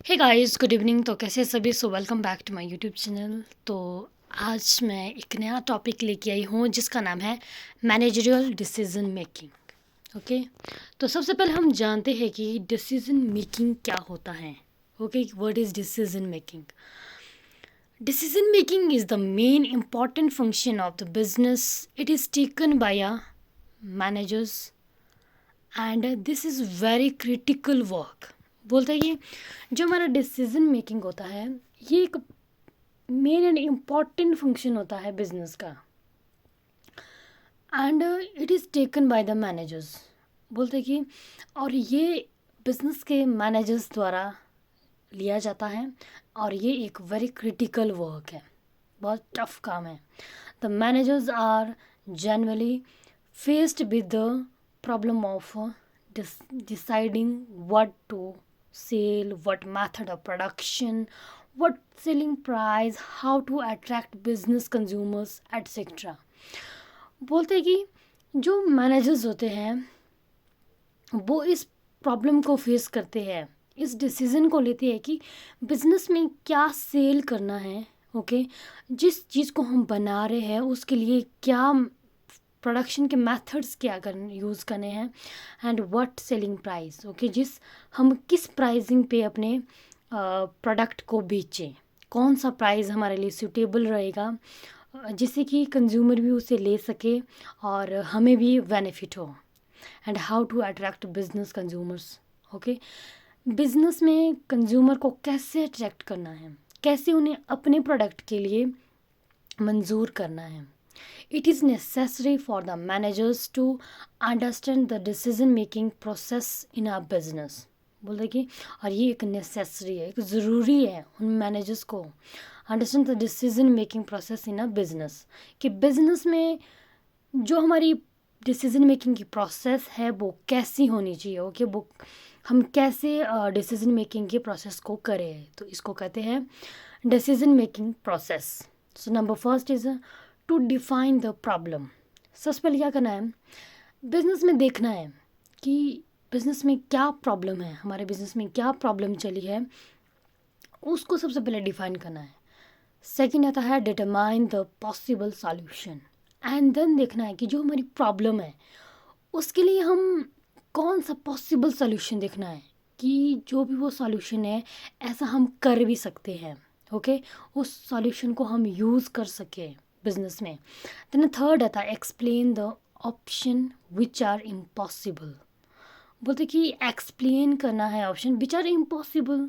Hey guys, good evening. तो कैसे सभी? So welcome back to my YouTube channel. तो आज मैं एक नया टॉपिक लेके आई हूँ जिसका नाम है मैनेजरियल डिसीजन मेकिंग। ओके, तो सबसे पहले हम जानते हैं कि डिसीजन मेकिंग क्या होता है। Okay, what is decision making? Decision making is the main important function of the business. It is taken by a managers and this is very critical work. बोलते हैं कि जो हमारा डिसीजन मेकिंग होता है ये एक मेन एंड इम्पॉर्टेंट फंक्शन होता है बिजनेस का and it is taken by the managers. बोलते हैं कि और ये बिजनेस के मैनेजर्स द्वारा लिया जाता है और ये एक वेरी क्रिटिकल वर्क है, बहुत टफ काम है। The managers are generally faced with the problem of deciding what to sell, what method of production, what selling price, how to attract business consumers, etc. बोलते हैं कि जो मैनेजर्स होते हैं वो इस प्रॉब्लम को फेस करते हैं, इस डिसीज़न को लेते हैं कि बिज़नेस में क्या सेल करना है। ओके, जिस चीज़ को हम बना रहे हैं उसके लिए क्या प्रोडक्शन के मेथड्स क्या यूज़ करने हैं and what selling price. Okay, हम किस प्राइसिंग पे अपने प्रोडक्ट को बेचें, कौन सा प्राइस हमारे लिए सूटेबल रहेगा जिससे कि कंज्यूमर भी उसे ले सके और हमें भी बेनिफिट हो। And how to attract business consumers. Okay, business में कंज्यूमर को कैसे अट्रैक्ट करना है, कैसे उन्हें अपने प्रोडक्ट के लिए मंजूर करना है। It is necessary for the managers to understand the decision making process in a business. बोलते कि और ये एक नेसेसरी है, एक ज़रूरी है उन मैनेजर्स को understand the decision making process in a business कि बिजनेस में जो हमारी डिसीजन मेकिंग की प्रोसेस है वो कैसी होनी चाहिए। ओके, वो हम कैसे डिसीजन मेकिंग के प्रोसेस को करें, तो इसको कहते हैं decision making process. So number first is to define the problem. सबसे पहले क्या करना है, बिजनेस में देखना है कि बिजनेस में क्या प्रॉब्लम है, हमारे बिजनेस में क्या प्रॉब्लम चली है, उसको सबसे पहले डिफाइन करना है। सेकेंड आता है determine the possible solution and then देखना है कि जो हमारी प्रॉब्लम है उसके लिए हम कौन सा पॉसिबल सॉल्यूशन देखना है कि जो भी वो सॉल्यूशन है ऐसा हम कर भी सकते हैं। ओके, उस सॉल्यूशन को हम यूज़ कर सके बिजनेस में। देन थर्ड आता है explain the option which are impossible. बोलते कि एक्सप्लेन करना है ऑप्शन विच आर इम्पॉसिबल,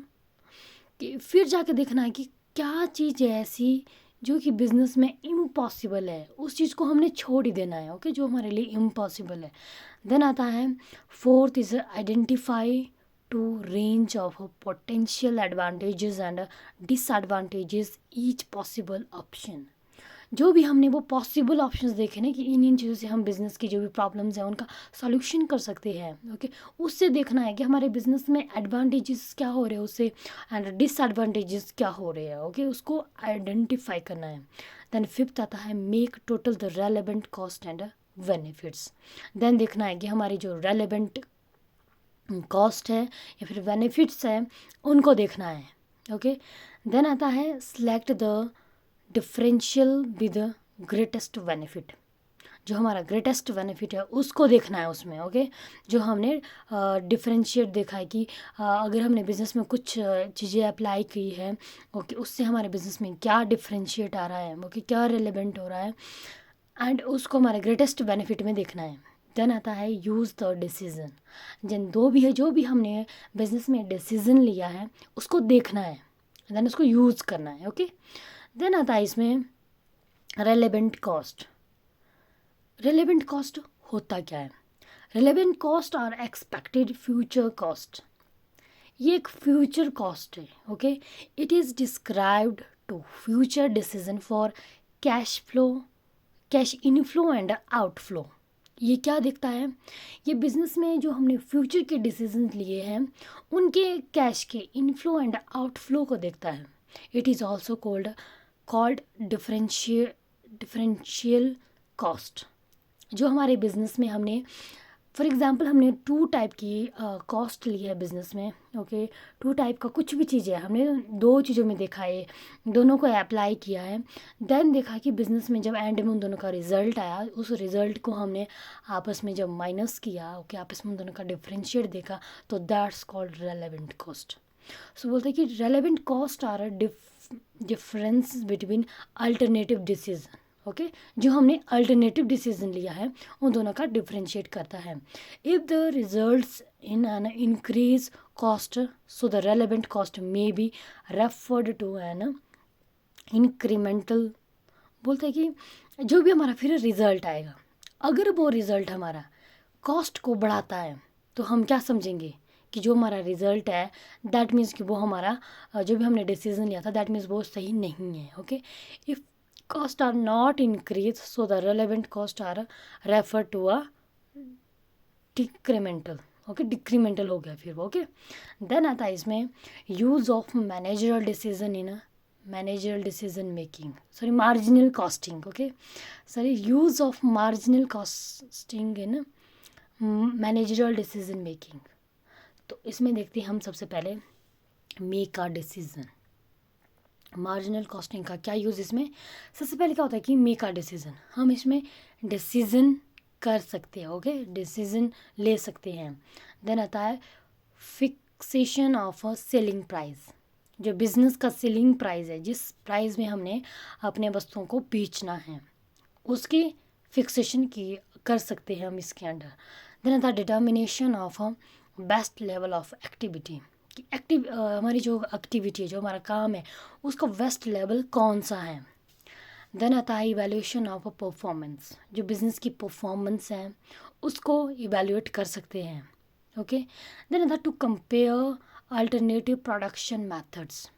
कि फिर जाके देखना है कि क्या चीज़ है ऐसी जो कि बिज़नेस में इम्पॉसिबल है, उस चीज़ को हमने छोड़ ही देना है। ओके, जो हमारे लिए इम्पॉसिबल है। देन आता है fourth is identify to range of potential advantages and disadvantages each possible option. जो भी हमने वो पॉसिबल ऑप्शंस देखे ना कि इन चीज़ों से हम बिज़नेस की जो भी प्रॉब्लम्स हैं उनका सॉल्यूशन कर सकते हैं। ओके, उससे देखना है कि हमारे बिज़नेस में एडवांटेजेस क्या हो रहे हैं उससे एंड डिसएडवांटेजेस क्या हो रहे हैं। ओके, उसको आइडेंटिफाई करना है। देन फिफ्थ आता है make total the relevant cost and benefits. Then देखना है कि हमारी जो रेलेवेंट कॉस्ट है या फिर बेनिफिट्स है उनको देखना है। ओके, देन आता है select the differential with greatest benefit. जो हमारा ग्रेटेस्ट बेनिफिट है उसको देखना है उसमें। ओके, जो हमने डिफरेंशिएट देखा है कि अगर हमने बिज़नेस में कुछ चीज़ें अप्लाई की है, ओके, उससे हमारे बिज़नेस में क्या डिफरेंशिएट आ रहा है, ओके, क्या रिलेवेंट हो रहा है एंड उसको हमारे ग्रेटेस्ट बेनिफिट में देखना है। देन आता है यूज़ द डिसीज़न। जिन दो भी है जो भी हमने बिज़नेस में डिसीज़न लिया है उसको देखना है, देन उसको यूज़ करना है। ओके, देन आता है इसमें रेलेवेंट कॉस्ट। रेलेवेंट कॉस्ट होता क्या है? रेलेवेंट कॉस्ट और एक्सपेक्टेड फ्यूचर कॉस्ट, ये एक फ्यूचर कॉस्ट है। Okay, it is described to future decision for cash flow, cash inflow and outflow. ये क्या दिखता है, ये बिजनेस में जो हमने फ्यूचर के डिसीजन लिए हैं उनके कैश के इनफ्लो एंड आउटफ्लो को देखता है। It is also called differential cost. जो हमारे बिजनेस में हमने फॉर एग्ज़ाम्पल हमने 2 टाइप की कॉस्ट ली है बिज़नेस में, ओके। 2 टाइप का कुछ भी चीज़ है, हमने 2 चीज़ों में देखा है, दोनों को अप्लाई किया है। देन देखा कि बिज़नेस में जब एंड में उन दोनों का रिज़ल्ट आया, उस रिज़ल्ट को हमने आपस में जब माइनस किया, ओके, आपस में उन दोनों का डिफरेंशिएट देखा, तो that's called relevant cost. So बोलते हैं कि relevant cost are a difference between alternative decision, okay. जो हमने अल्टरनेटिव डिसीजन लिया है उन दोनों का डिफरेंशिएट करता है। If the results in an increase cost, so the relevant cost may be referred to an incremental. बोलते हैं कि जो भी हमारा फिर रिज़ल्ट आएगा, अगर वो रिज़ल्ट हमारा कॉस्ट को बढ़ाता है, तो हम क्या समझेंगे कि जो हमारा रिज़ल्ट है दैट मीन्स कि वो हमारा जो भी हमने डिसीजन लिया था दैट मीन्स वो सही नहीं है, okay. If cost are not increase, so the relevant cost are refer to a decremental, okay, decremental हो गया फिर वो, ओके। देन आता है इसमें use of managerial decision in managerial decision making, sorry marginal costing, okay, sorry use of marginal costing in managerial decision making. तो इसमें देखते हैं हम सबसे पहले make a decision. Marginal costing का क्या यूज़ इसमें, सबसे पहले क्या होता है कि मेक अ डिसीजन, हम इसमें डिसीजन कर सकते हैं, ओके, डिसीजन ले सकते हैं। देन आता है fixation of a selling price, जो बिज़नेस का सेलिंग प्राइस है, जिस प्राइस में हमने अपने वस्तुओं को बेचना है, उसकी फिक्सेशन की कर सकते हैं हम इसके अंडर। देन आता है determination of a best level of activity, कि हमारी जो एक्टिविटी है, जो हमारा काम है, उसका बेस्ट लेवल कौन सा है। देन आता है इवैल्यूएशन ऑफ अ परफॉर्मेंस, जो बिज़नेस की परफॉर्मेंस है उसको इवैल्यूएट कर सकते हैं, ओके। देन आता to compare alternative production methods,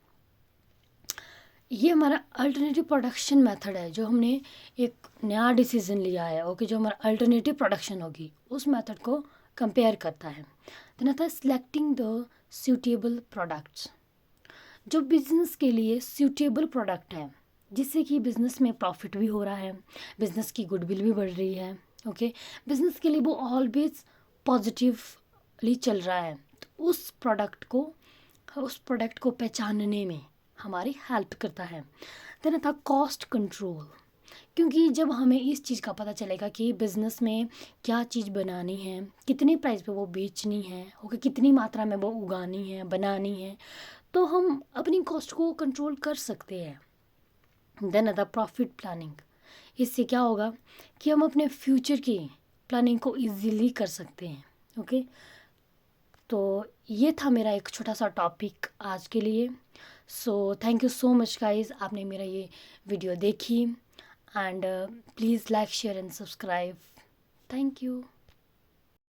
ये हमारा अल्टरनेटिव प्रोडक्शन मेथड है, जो हमने एक नया डिसीजन लिया है, ओके, जो हमारा अल्टरनेटिव प्रोडक्शन होगी उस मेथड को कंपेयर करता है। देन आता है सिलेक्टिंग द सूटेबल प्रोडक्ट्स, जो बिज़नेस के लिए सूटेबल प्रोडक्ट है, जिससे कि बिज़नेस में प्रॉफिट भी हो रहा है, बिज़नेस की गुडविल भी बढ़ रही है, ओके, बिज़नेस के लिए वो ऑलवेज पॉजिटिवली चल रहा है, तो उस प्रोडक्ट को पहचानने में हमारी हेल्प करता है। देन था कॉस्ट कंट्रोल, क्योंकि जब हमें इस चीज़ का पता चलेगा कि बिज़नेस में क्या चीज़ बनानी है, कितने प्राइस पे वो बेचनी है, ओके, कितनी मात्रा में वो उगानी है, बनानी है, तो हम अपनी कॉस्ट को कंट्रोल कर सकते हैं। देन आता प्रॉफिट प्लानिंग, इससे क्या होगा कि हम अपने फ्यूचर की प्लानिंग को इजीली कर सकते हैं, ओके। तो ये था मेरा एक छोटा सा टॉपिक आज के लिए। So thank you so much guys, आपने मेरा ये वीडियो देखी, and please like share and subscribe. Thank you.